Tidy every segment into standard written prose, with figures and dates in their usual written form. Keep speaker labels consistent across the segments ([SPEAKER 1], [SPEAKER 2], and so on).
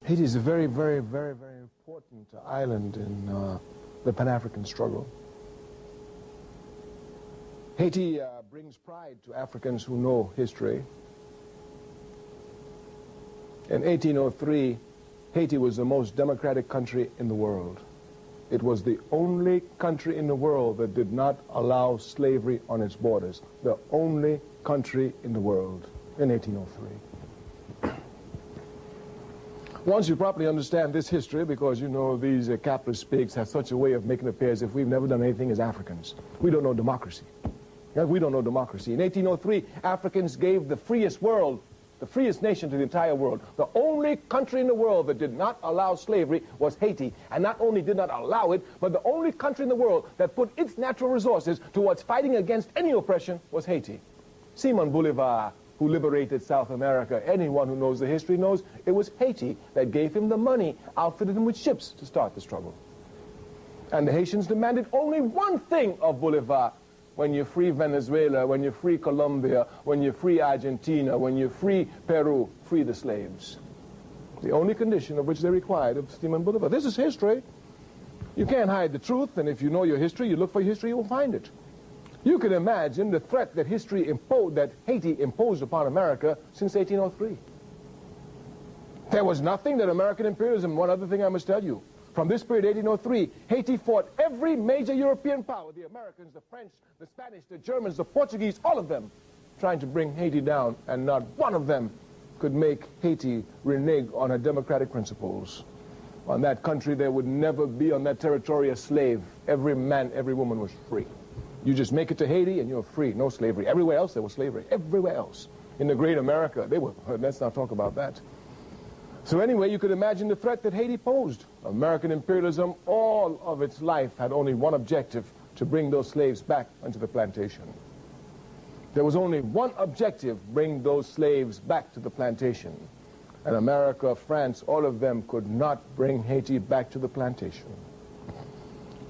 [SPEAKER 1] Haiti is a very, very, very, very important island in the Pan-African struggle. Haiti brings pride to Africans who know history. In 1803, Haiti was the most democratic country in the world. It was the only country in the world that did not allow slavery on its borders. The only country in the world in 1803. Once you properly understand this history, because you know these capitalist pigs have such a way of making it appear as if we've never done anything as Africans. We don't know democracy. We don't know democracy. In 1803, Africans gave the freest world, the freest nation to the entire world. The only country in the world that did not allow slavery was Haiti. And not only did not allow it, but the only country in the world that put its natural resources towards fighting against any oppression was Haiti. Simon Bolivar, who liberated South America, anyone who knows the history knows it was Haiti that gave him the money, outfitted him with ships to start the struggle. And the Haitians demanded only one thing of Bolivar: when you free Venezuela, when you free Colombia, when you free Argentina, when you free Peru, free the slaves. The only condition of which they required of Simon Bolivar. This is history. You can't hide the truth, and if you know your history, you look for history, you will find it. You can imagine the threat that that Haiti imposed upon America since 1803. There was nothing that American imperialism. One other thing I must tell you. From this period, 1803, Haiti fought every major European power, the Americans, the French, the Spanish, the Germans, the Portuguese, all of them, trying to bring Haiti down, and not one of them could make Haiti renege on her democratic principles. On that country, there would never be on that territory a slave. Every man, every woman was free. You just make it to Haiti and you're free, no slavery. Everywhere else there was slavery, everywhere else. In the great America, they were, let's not talk about that. So anyway, you could imagine the threat that Haiti posed. American imperialism, all of its life, had only one objective: to bring those slaves back onto the plantation. There was only one objective: bring those slaves back to the plantation. And America, France, all of them could not bring Haiti back to the plantation.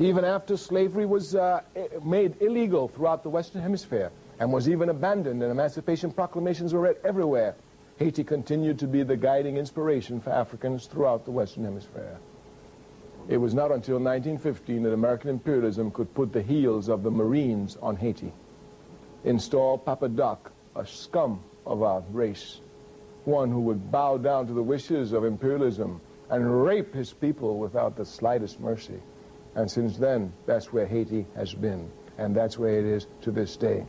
[SPEAKER 1] Even after slavery was made illegal throughout the Western Hemisphere and was even abandoned and emancipation proclamations were read everywhere, Haiti continued to be the guiding inspiration for Africans throughout the Western Hemisphere. It was not until 1915 that American imperialism could put the heels of the Marines on Haiti, install Papa Doc, a scum of our race, one who would bow down to the wishes of imperialism and rape his people without the slightest mercy. And since then, that's where Haiti has been, and that's where it is to this day.